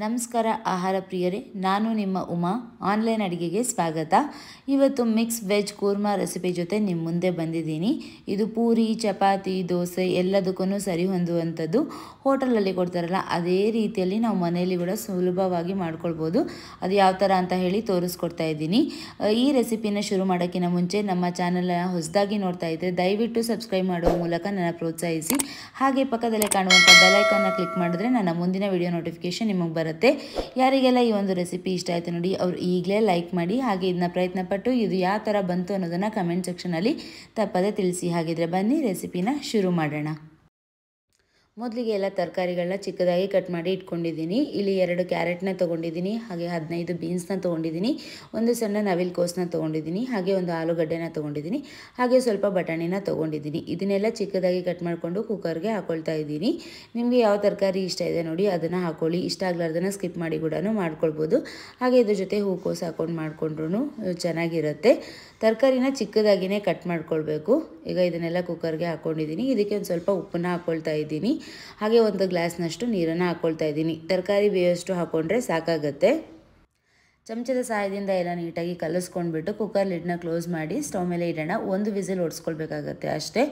ನಮಸ್ಕಾರ ಆಹಾರ ಪ್ರಿಯರೇ, ನಾನು ನಿಮ್ಮ ಉಮಾ. ಆನ್ಲೈನ್ ಅಡುಗೆಗೆ ಸ್ವಾಗತ. ಇವತ್ತು ಮಿಕ್ಸ್ ವೆಜ್ ಕೂರ್ಮಾ ರೆಸಿಪಿ ಜೊತೆ ನಿಮ್ಮ ಮುಂದೆ ಬಂದಿದ್ದೀನಿ. ಇದು ಪೂರಿ, ಚಪಾತಿ, ದೋಸೆ ಎಲ್ಲದಕ್ಕೂ ಸರಿ ಹೊಂದುವಂಥದ್ದು. ಹೋಟೆಲಲ್ಲಿ ಕೊಡ್ತಾರಲ್ಲ ಅದೇ ರೀತಿಯಲ್ಲಿ ನಾವು ಮನೆಯಲ್ಲಿ ಕೂಡ ಸುಲಭವಾಗಿ ಮಾಡ್ಕೊಳ್ಬೋದು. ಅದು ಯಾವ ಥರ ಅಂತ ಹೇಳಿ ತೋರಿಸ್ಕೊಡ್ತಾ ಇದ್ದೀನಿ. ಈ ರೆಸಿಪಿನ ಶುರು ಮಾಡೋಕ್ಕಿಂತ ಮುಂಚೆ ನಮ್ಮ ಚಾನಲ್ನ ಹೊಸದಾಗಿ ನೋಡ್ತಾ ಇದ್ದರೆ ದಯವಿಟ್ಟು ಸಬ್ಸ್ಕ್ರೈಬ್ ಮಾಡುವ ಮೂಲಕ ನನ್ನ ಪ್ರೋತ್ಸಾಹಿಸಿ. ಹಾಗೆ ಪಕ್ಕದಲ್ಲೇ ಕಾಣುವಂಥ ಬೆಲ್ ಐಕಾನ್ನ ಕ್ಲಿಕ್ ಮಾಡಿದ್ರೆ ನನ್ನ ಮುಂದಿನ ವಿಡಿಯೋ ನೋಟಿಫಿಕೇಶನ್ ನಿಮಗೆ ಬರುತ್ತೆ. ಯಾರಿಗೆಲ್ಲ ಈ ಒಂದು ರೆಸಿಪಿ ಇಷ್ಟ ಆಯಿತು ನೋಡಿ, ಅವರು ಈಗಲೇ ಲೈಕ್ ಮಾಡಿ. ಹಾಗೆ ಇದನ್ನ ಪ್ರಯತ್ನಪಟ್ಟು ಇದು ಯಾವ ಥರ ಬಂತು ಅನ್ನೋದನ್ನು ಕಮೆಂಟ್ ಸೆಕ್ಷನಲ್ಲಿ ತಪ್ಪದೇ ತಿಳಿಸಿ. ಹಾಗಿದ್ರೆ ಬನ್ನಿ ರೆಸಿಪಿನ ಶುರು ಮಾಡೋಣ. ಮೊದಲಿಗೆ ಎಲ್ಲ ತರಕಾರಿಗಳನ್ನ ಚಿಕ್ಕದಾಗಿ ಕಟ್ ಮಾಡಿ ಇಟ್ಕೊಂಡಿದ್ದೀನಿ. ಇಲ್ಲಿ 2 ಕ್ಯಾರೆಟ್ನ ತೊಗೊಂಡಿದ್ದೀನಿ, ಹಾಗೆ 15 ಬೀನ್ಸ್ನ ತೊಗೊಂಡಿದ್ದೀನಿ, ಒಂದು ಸಣ್ಣ ನವಿಲುಕೋಸನ್ನ ತೊಗೊಂಡಿದ್ದೀನಿ, ಹಾಗೆ ಒಂದು ಆಲೂಗಡ್ಡೆನ ತೊಗೊಂಡಿದ್ದೀನಿ, ಹಾಗೆ ಸ್ವಲ್ಪ ಬಟಾಣಿನ ತೊಗೊಂಡಿದ್ದೀನಿ. ಇದನ್ನೆಲ್ಲ ಚಿಕ್ಕದಾಗಿ ಕಟ್ ಮಾಡಿಕೊಂಡು ಕುಕ್ಕರ್ಗೆ ಹಾಕ್ಕೊಳ್ತಾ ಇದ್ದೀನಿ. ನಿಮಗೆ ಯಾವ ತರಕಾರಿ ಇಷ್ಟ ಇದೆ ನೋಡಿ ಅದನ್ನು ಹಾಕ್ಕೊಳ್ಳಿ. ಇಷ್ಟ ಆಗಲಾರ್ದನ್ನ ಸ್ಕಿಪ್ ಮಾಡಿ ಕೂಡ ಮಾಡ್ಕೊಳ್ಬೋದು. ಹಾಗೆ ಇದ್ರ ಜೊತೆ ಹೂಕೋಸು ಹಾಕ್ಕೊಂಡು ಮಾಡಿಕೊಂಡ್ರೂ ಚೆನ್ನಾಗಿರುತ್ತೆ. ತರಕಾರಿನ ಚಿಕ್ಕದಾಗಿಯೇ ಕಟ್ ಮಾಡ್ಕೊಳ್ಬೇಕು. ಈಗ ಇದನ್ನೆಲ್ಲ ಕುಕ್ಕರ್ಗೆ ಹಾಕ್ಕೊಂಡಿದ್ದೀನಿ. ಇದಕ್ಕೆ ಒಂದು ಸ್ವಲ್ಪ ಉಪ್ಪನ್ನ ಹಾಕ್ಕೊಳ್ತಾ ಇದ್ದೀನಿ. ಹಾಗೆ ಒಂದು ಗ್ಲಾಸ್ನಷ್ಟು ನೀರನ್ನು ಹಾಕ್ಕೊಳ್ತಾ ಇದ್ದೀನಿ. ತರಕಾರಿ ಬೇಯೋಷ್ಟು ಹಾಕ್ಕೊಂಡ್ರೆ ಸಾಕಾಗತ್ತೆ. ಚಮಚದ ಸಹಾಯದಿಂದ ಎಲ್ಲ ನೀಟಾಗಿ ಕಲಿಸ್ಕೊಂಡ್ಬಿಟ್ಟು ಕುಕ್ಕರ್ ಲಿಡ್ನ ಕ್ಲೋಸ್ ಮಾಡಿ ಸ್ಟವ್ ಮೇಲೆ ಇಡೋಣ. 1 ವಿಸಿಲ್ ಹೊಡ್ಸ್ಕೊಳ್ಬೇಕಾಗತ್ತೆ ಅಷ್ಟೇ.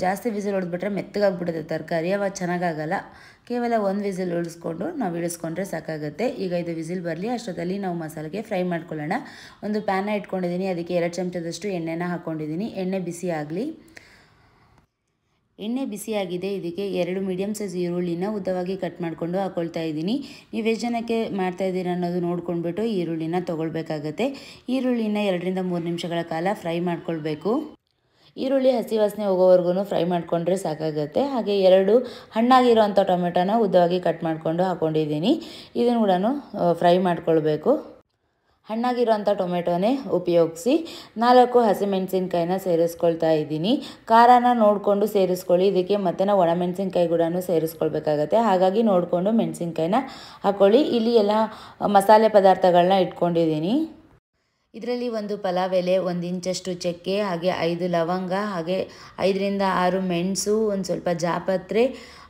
ಜಾಸ್ತಿ ವಿಸಿಲ್ ಹೊಡೆದ್ಬಿಟ್ರೆ ಮೆತ್ತಗಾಗ್ಬಿಡುತ್ತೆ ತರಕಾರಿ, ಅವಾಗ ಚೆನ್ನಾಗಾಗಲ್ಲ. ಕೇವಲ 1 ವಿಸಿಲ್ ಹೊಡಿಸ್ಕೊಂಡು ನಾವು ಇಳಿಸ್ಕೊಂಡ್ರೆ ಸಾಕಾಗುತ್ತೆ. ಈಗ ಇದು ವಿಸಿಲ್ ಬರಲಿ, ಅಷ್ಟೊತ್ತಲ್ಲಿ ನಾವು ಮಸಾಲೆಗೆ ಫ್ರೈ ಮಾಡ್ಕೊಳ್ಳೋಣ. ಒಂದು ಪ್ಯಾನ ಇಟ್ಕೊಂಡಿದ್ದೀನಿ, ಅದಕ್ಕೆ 2 ಚಮಚದಷ್ಟು ಎಣ್ಣೆನ ಹಾಕ್ಕೊಂಡಿದ್ದೀನಿ. ಎಣ್ಣೆ ಬಿಸಿ ಆಗಲಿ. ಎಣ್ಣೆ ಬಿಸಿಯಾಗಿದೆ. ಇದಕ್ಕೆ 2 ಮೀಡಿಯಮ್ ಸೈಜ್ ಈರುಳ್ಳಿನ ಉದ್ದವಾಗಿ ಕಟ್ ಮಾಡಿಕೊಂಡು ಹಾಕ್ಕೊಳ್ತಾ ಇದ್ದೀನಿ. ನೀವು ಎಷ್ಟು ಜನಕ್ಕೆ ಮಾಡ್ತಾಯಿದ್ದೀರ ಅನ್ನೋದು ನೋಡ್ಕೊಂಡ್ಬಿಟ್ಟು ಈರುಳ್ಳಿನ ತೊಗೊಳ್ಬೇಕಾಗತ್ತೆ. ಈರುಳ್ಳಿನ 2 ರಿಂದ 3 ನಿಮಿಷಗಳ ಕಾಲ ಫ್ರೈ ಮಾಡ್ಕೊಳ್ಬೇಕು. ಈರುಳ್ಳಿ ಹಸಿ ವಾಸನೆ ಹೋಗೋವರೆಗೂ ಫ್ರೈ ಮಾಡಿಕೊಂಡ್ರೆ ಸಾಕಾಗುತ್ತೆ. ಹಾಗೆ 2 ಹಣ್ಣಾಗಿರೋವಂಥ ಟೊಮೆಟೊನ ಉದ್ದವಾಗಿ ಕಟ್ ಮಾಡಿಕೊಂಡು ಹಾಕ್ಕೊಂಡಿದ್ದೀನಿ. ಇದನ್ನು ಕೂಡ ಫ್ರೈ ಮಾಡ್ಕೊಳ್ಬೇಕು. ಹಣ್ಣಾಗಿರೋಂಥ ಟೊಮೆಟೊನೇ ಉಪಯೋಗಿಸಿ. 4 ಹಸಿಮೆಣಸಿನ್ಕಾಯಿನ ಸೇರಿಸ್ಕೊಳ್ತಾ ಇದ್ದೀನಿ. ಖಾರನ ನೋಡಿಕೊಂಡು ಸೇರಿಸ್ಕೊಳ್ಳಿ. ಇದಕ್ಕೆ ಮತ್ತೆ ನಾವು ಒಣಮೆಣಸಿನ್ಕಾಯಿ ಕೂಡ ಸೇರಿಸ್ಕೊಳ್ಬೇಕಾಗತ್ತೆ. ಹಾಗಾಗಿ ನೋಡಿಕೊಂಡು ಮೆಣಸಿನ್ಕಾಯಿನ ಹಾಕ್ಕೊಳ್ಳಿ. ಇಲ್ಲಿ ಎಲ್ಲ ಮಸಾಲೆ ಪದಾರ್ಥಗಳನ್ನ ಇಟ್ಕೊಂಡಿದ್ದೀನಿ. ಇದರಲ್ಲಿ ಒಂದು ಪಲಾವ್ ಎಲೆ, 1 ಇಂಚಷ್ಟು ಚಕ್ಕೆ, ಹಾಗೆ 5 ಲವಂಗ, ಹಾಗೆ 5 ರಿಂದ 6 ಮೆಣಸು, ಒಂದು ಸ್ವಲ್ಪ ಜಾಪತ್ರೆ,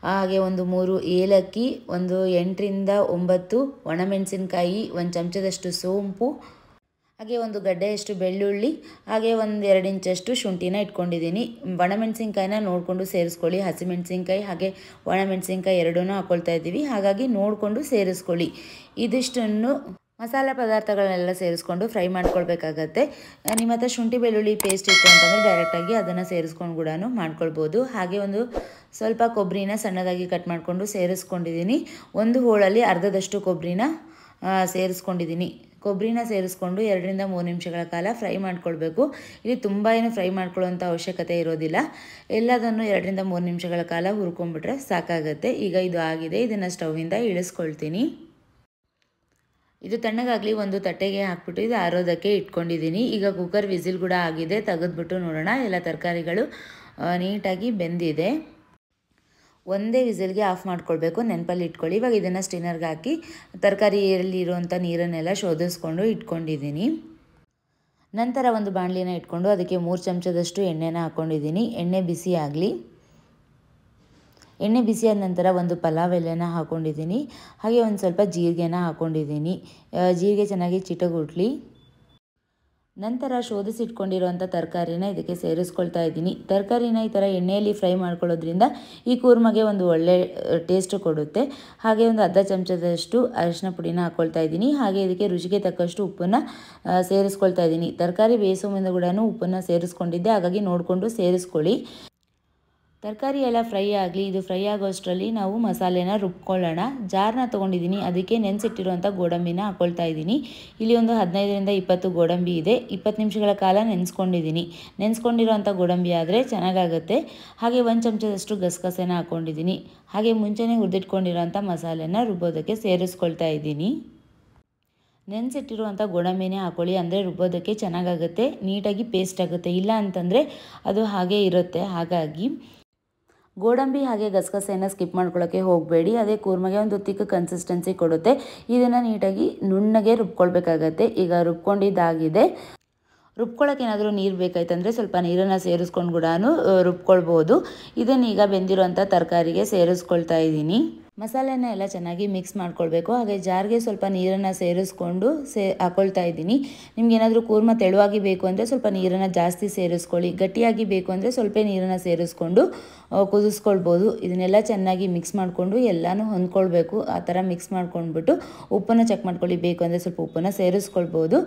ಹಾಗೆ ಒಂದು 3 ಏಲಕ್ಕಿ, ಒಂದು 8 ರಿಂದ 9 ಒಣಮೆಣಸಿನ್ಕಾಯಿ, 1 ಚಮಚದಷ್ಟು ಸೋಂಪು, ಹಾಗೆ ಒಂದು ಗಡ್ಡೆಯಷ್ಟು ಬೆಳ್ಳುಳ್ಳಿ, ಹಾಗೆ ಒಂದು 2 ಇಂಚಷ್ಟು ಶುಂಠಿನ ಇಟ್ಕೊಂಡಿದ್ದೀನಿ. ಒಣಮೆಣಸಿನ್ಕಾಯಿನ ನೋಡಿಕೊಂಡು ಸೇರಿಸ್ಕೊಳ್ಳಿ. ಹಸಿಮೆಣಸಿನ್ಕಾಯಿ ಹಾಗೆ ಒಣಮೆಣಸಿನ್ಕಾಯಿ ಎರಡೂ ಹಾಕ್ಕೊಳ್ತಾ ಇದ್ದೀವಿ, ಹಾಗಾಗಿ ನೋಡಿಕೊಂಡು ಸೇರಿಸ್ಕೊಳ್ಳಿ. ಇದಿಷ್ಟನ್ನು ಮಸಾಲೆ ಪದಾರ್ಥಗಳನ್ನೆಲ್ಲ ಸೇರಿಸ್ಕೊಂಡು ಫ್ರೈ ಮಾಡ್ಕೊಳ್ಬೇಕಾಗತ್ತೆ. ನಿಮ್ಮ ಹತ್ರ ಶುಂಠಿ ಬೆಳ್ಳುಳ್ಳಿ ಪೇಸ್ಟ್ ಇತ್ತು ಅಂತಂದರೆ ಡೈರೆಕ್ಟಾಗಿ ಅದನ್ನು ಸೇರಿಸ್ಕೊಂಡು ಕೂಡ ಮಾಡ್ಕೊಳ್ಬೋದು. ಹಾಗೆ ಒಂದು ಸ್ವಲ್ಪ ಕೊಬ್ಬರಿನ ಸಣ್ಣದಾಗಿ ಕಟ್ ಮಾಡಿಕೊಂಡು ಸೇರಿಸ್ಕೊಂಡಿದ್ದೀನಿ. ಒಂದು ಹೋಳಲ್ಲಿ ಅರ್ಧದಷ್ಟು ಕೊಬ್ಬರಿನ ಸೇರಿಸ್ಕೊಂಡಿದ್ದೀನಿ. ಕೊಬ್ಬರಿನ ಸೇರಿಸ್ಕೊಂಡು 2 ರಿಂದ 3 ನಿಮಿಷಗಳ ಕಾಲ ಫ್ರೈ ಮಾಡ್ಕೊಳ್ಬೇಕು. ಇಲ್ಲಿ ತುಂಬ ಏನು ಫ್ರೈ ಮಾಡ್ಕೊಳ್ಳೋವಂಥ ಅವಶ್ಯಕತೆ ಇರೋದಿಲ್ಲ. ಎಲ್ಲದನ್ನು 2 ರಿಂದ 3 ನಿಮಿಷಗಳ ಕಾಲ ಹುರ್ಕೊಂಡ್ಬಿಟ್ರೆ ಸಾಕಾಗತ್ತೆ. ಈಗ ಇದು ಆಗಿದೆ. ಇದನ್ನು ಸ್ಟವ್ವಿಂದ ಇಳಿಸ್ಕೊಳ್ತೀನಿ. ಇದು ತಣ್ಣಗಾಗಲಿ. ಒಂದು ತಟ್ಟೆಗೆ ಹಾಕ್ಬಿಟ್ಟು ಇದು ಆರೋದಕ್ಕೆ ಇಟ್ಕೊಂಡಿದ್ದೀನಿ. ಈಗ ಕುಕ್ಕರ್ ವಿಸಿಲ್ ಕೂಡ ಆಗಿದೆ. ತೆಗೆದ್ಬಿಟ್ಟು ನೋಡೋಣ. ಎಲ್ಲ ತರಕಾರಿಗಳು ನೀಟಾಗಿ ಬೆಂದಿದೆ. ಒಂದೇ ವಿಸಿಲ್ಗೆ ಆಫ್ ಮಾಡ್ಕೊಳ್ಬೇಕು, ನೆನಪಲ್ಲಿ ಇಟ್ಕೊಳ್ಳಿ. ಇವಾಗ ಇದನ್ನು ಸ್ಟಿನ್ನರ್ಗೆ ಹಾಕಿ ತರಕಾರಿಯಲ್ಲಿರುವಂಥ ನೀರನ್ನೆಲ್ಲ ಶೋಧಿಸ್ಕೊಂಡು ಇಟ್ಕೊಂಡಿದ್ದೀನಿ. ನಂತರ ಒಂದು ಬಾಣಲಿನ ಇಟ್ಕೊಂಡು ಅದಕ್ಕೆ 3 ಚಮಚದಷ್ಟು ಎಣ್ಣೆನ ಹಾಕ್ಕೊಂಡಿದ್ದೀನಿ. ಎಣ್ಣೆ ಬಿಸಿ ಆಗಲಿ. ಎಣ್ಣೆ ಬಿಸಿಯಾದ ನಂತರ ಒಂದು ಪಲಾವ್ ಎಲೆನ ಹಾಕ್ಕೊಂಡಿದ್ದೀನಿ. ಹಾಗೆ ಒಂದು ಸ್ವಲ್ಪ ಜೀರಿಗೆನ ಹಾಕ್ಕೊಂಡಿದ್ದೀನಿ. ಜೀರಿಗೆ ಚೆನ್ನಾಗಿ ಚಿಟಗುಟ್ಲಿ. ನಂತರ ಶೋಧಿಸಿಟ್ಕೊಂಡಿರೋಂಥ ತರಕಾರಿನ ಇದಕ್ಕೆ ಸೇರಿಸ್ಕೊಳ್ತಾ ಇದ್ದೀನಿ. ತರಕಾರಿನ ಈ ಥರ ಎಣ್ಣೆಯಲ್ಲಿ ಫ್ರೈ ಮಾಡ್ಕೊಳ್ಳೋದ್ರಿಂದ ಈ ಕೂರ್ಮಗೆ ಒಂದು ಒಳ್ಳೆ ಟೇಸ್ಟ್ ಕೊಡುತ್ತೆ. ಹಾಗೆ ಒಂದು ಅರ್ಧ ಚಮಚದಷ್ಟು ಅರಿಶಿನ ಪುಡಿನ ಹಾಕ್ಕೊಳ್ತಾ ಇದ್ದೀನಿ. ಹಾಗೆ ಇದಕ್ಕೆ ರುಚಿಗೆ ತಕ್ಕಷ್ಟು ಉಪ್ಪನ್ನು ಸೇರಿಸ್ಕೊಳ್ತಾ ಇದ್ದೀನಿ. ತರಕಾರಿ ಬೇಯಿಸೋ ಮುಂದೆ ಕೂಡ ಉಪ್ಪನ್ನು ಸೇರಿಸ್ಕೊಂಡಿದ್ದೆ, ಹಾಗಾಗಿ ನೋಡಿಕೊಂಡು ಸೇರಿಸ್ಕೊಳ್ಳಿ. ತರಕಾರಿ ಎಲ್ಲ ಫ್ರೈ ಆಗಲಿ. ಇದು ಫ್ರೈ ಆಗೋಷ್ಟರಲ್ಲಿ ನಾವು ಮಸಾಲೆನ ರುಬ್ಕೊಳ್ಳೋಣ. ಜಾರನ್ನ ತೊಗೊಂಡಿದ್ದೀನಿ, ಅದಕ್ಕೆ ನೆನೆಸಿಟ್ಟಿರುವಂಥ ಗೋಡಂಬಿನ ಹಾಕ್ಕೊಳ್ತಾ ಇದ್ದೀನಿ. ಇಲ್ಲಿ ಒಂದು 15 ರಿಂದ 20 ಗೋಡಂಬಿ ಇದೆ. 20 ನಿಮಿಷಗಳ ಕಾಲ ನೆನೆಸ್ಕೊಂಡಿದ್ದೀನಿ. ನೆನೆಸ್ಕೊಂಡಿರೋಂಥ ಗೋಡಂಬಿ ಆದರೆ ಚೆನ್ನಾಗಾಗುತ್ತೆ. ಹಾಗೆ 1 ಚಮಚದಷ್ಟು ಗಸಗಸೆನ ಹಾಕ್ಕೊಂಡಿದ್ದೀನಿ. ಹಾಗೆ ಮುಂಚೆನೇ ಹುರಿದಿಟ್ಕೊಂಡಿರೋಂಥ ಮಸಾಲೆನ ರುಬ್ಬೋದಕ್ಕೆ ಸೇರಿಸ್ಕೊಳ್ತಾ ಇದ್ದೀನಿ. ನೆನೆಸಿಟ್ಟಿರುವಂಥ ಗೋಡಂಬಿನೇ ಹಾಕ್ಕೊಳ್ಳಿ, ಅಂದರೆ ರುಬ್ಬೋದಕ್ಕೆ ಚೆನ್ನಾಗಾಗುತ್ತೆ, ನೀಟಾಗಿ ಪೇಸ್ಟ್ ಆಗುತ್ತೆ. ಇಲ್ಲ ಅಂತಂದರೆ ಅದು ಹಾಗೇ ಇರುತ್ತೆ. ಹಾಗಾಗಿ ಗೋಡಂಬಿ ಹಾಗೆ ಗಸಗಸೆಯನ್ನು ಸ್ಕಿಪ್ ಮಾಡ್ಕೊಳ್ಳೋಕ್ಕೆ ಹೋಗಬೇಡಿ. ಅದೇ ಕೂರ್ಮಗೆ ಒಂದು ತಿಕ್ ಕನ್ಸಿಸ್ಟೆನ್ಸಿ ಕೊಡುತ್ತೆ. ಇದನ್ನು ನೀಟಾಗಿ ನುಣ್ಣಗೆ ರುಬ್ಕೊಳ್ಬೇಕಾಗತ್ತೆ. ಈಗ ರುಬ್ಕೊಂಡಿದ್ದಾಗಿದೆ. ರುಬ್ಕೊಳ್ಳೋಕೆ ಏನಾದರೂ ನೀರು ಬೇಕಾಯ್ತಂದರೆ ಸ್ವಲ್ಪ ನೀರನ್ನು ಸೇರಿಸ್ಕೊಂಡು ಕೂಡ ರುಬ್ಕೊಳ್ಬೋದು. ಇದನ್ನೀಗ ಬೆಂದಿರೋಂಥ ತರಕಾರಿಗೆ ಸೇರಿಸ್ಕೊಳ್ತಾ ಇದ್ದೀನಿ. ಮಸಾಲೆನ ಎಲ್ಲ ಚೆನ್ನಾಗಿ ಮಿಕ್ಸ್ ಮಾಡ್ಕೊಳ್ಬೇಕು. ಹಾಗೆ ಜಾರ್ಗೆ ಸ್ವಲ್ಪ ನೀರನ್ನು ಸೇರಿಸ್ಕೊಂಡು ಹಾಕ್ಕೊಳ್ತಾ ಇದ್ದೀನಿ. ನಿಮ್ಗೆ ಏನಾದರೂ ಕೂರ್ಮ ತೆಳುವಾಗಿ ಬೇಕು ಅಂದರೆ ಸ್ವಲ್ಪ ನೀರನ್ನು ಜಾಸ್ತಿ ಸೇರಿಸ್ಕೊಳ್ಳಿ. ಗಟ್ಟಿಯಾಗಿ ಬೇಕು ಅಂದರೆ ಸ್ವಲ್ಪ ನೀರನ್ನು ಸೇರಿಸ್ಕೊಂಡು ಕುದಿಸ್ಕೊಳ್ಬೋದು. ಇದನ್ನೆಲ್ಲ ಚೆನ್ನಾಗಿ ಮಿಕ್ಸ್ ಮಾಡಿಕೊಂಡು ಎಲ್ಲನೂ ಹೊಂದ್ಕೊಳ್ಬೇಕು. ಆ ಥರ ಮಿಕ್ಸ್ ಮಾಡ್ಕೊಂಡ್ಬಿಟ್ಟು ಉಪ್ಪನ್ನು ಚೆಕ್ ಮಾಡ್ಕೊಳ್ಳಿ. ಬೇಕು ಅಂದರೆ ಸ್ವಲ್ಪ ಉಪ್ಪನ್ನು ಸೇರಿಸ್ಕೊಳ್ಬೋದು.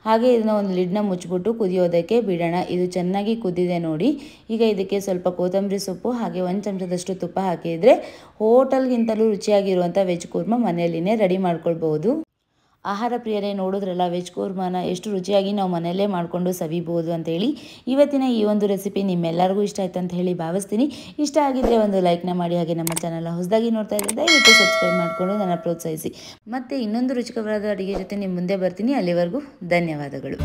ಹಾಗೆ ಇದನ್ನ ಒಂದು ಲಿಡ್ನ ಮುಚ್ಚಿಬಿಟ್ಟು ಕುದಿಯೋದಕ್ಕೆ ಬಿಡೋಣ. ಇದು ಚೆನ್ನಾಗಿ ಕುದಿದೆ ನೋಡಿ. ಈಗ ಇದಕ್ಕೆ ಸ್ವಲ್ಪ ಕೊತ್ತಂಬರಿ ಸೊಪ್ಪು ಹಾಗೆ 1 ಚಮಚದಷ್ಟು ತುಪ್ಪ ಹಾಕಿದರೆ ಹೋಟೆಲ್ಗಿಂತಲೂ ರುಚಿಯಾಗಿರುವಂಥ ವೆಜ್ ಕೂರ್ಮ ಮನೆಯಲ್ಲಿನೇ ರೆಡಿ ಮಾಡ್ಕೊಳ್ಬೋದು. ಆಹಾರ ಪ್ರಿಯರೇ, ನೋಡಿದ್ರಲ್ಲ ವೆಜ್ ಕೂರ್ಮನ ಎಷ್ಟು ರುಚಿಯಾಗಿ ನಾವು ಮನೆಯಲ್ಲೇ ಮಾಡಿಕೊಂಡು ಸವಿಬೋದು ಅಂತೇಳಿ. ಇವತ್ತಿನ ಈ ಒಂದು ರೆಸಿಪಿ ನಿಮ್ಮೆಲ್ಲರಿಗೂ ಇಷ್ಟ ಆಯ್ತು ಅಂತ ಹೇಳಿ ಭಾವಿಸ್ತೀನಿ. ಇಷ್ಟ ಆಗಿದ್ದರೆ ಒಂದು ಲೈಕ್ನ ಮಾಡಿ. ಹಾಗೆ ನಮ್ಮ ಚಾನಲ್ನ ಹೊಸದಾಗಿ ನೋಡ್ತಾ ಇದ್ದರೆ ದಯವಿಟ್ಟು ಸಬ್ಸ್ಕ್ರೈಬ್ ಮಾಡಿಕೊಂಡು ನನ್ನ ಪ್ರೋತ್ಸಾಹಿಸಿ. ಮತ್ತು ಇನ್ನೊಂದು ರುಚಿಕರವಾದ ಅಡುಗೆ ಜೊತೆ ನಿಮ್ಮ ಮುಂದೆ ಬರ್ತೀನಿ. ಅಲ್ಲಿವರೆಗೂ ಧನ್ಯವಾದಗಳು.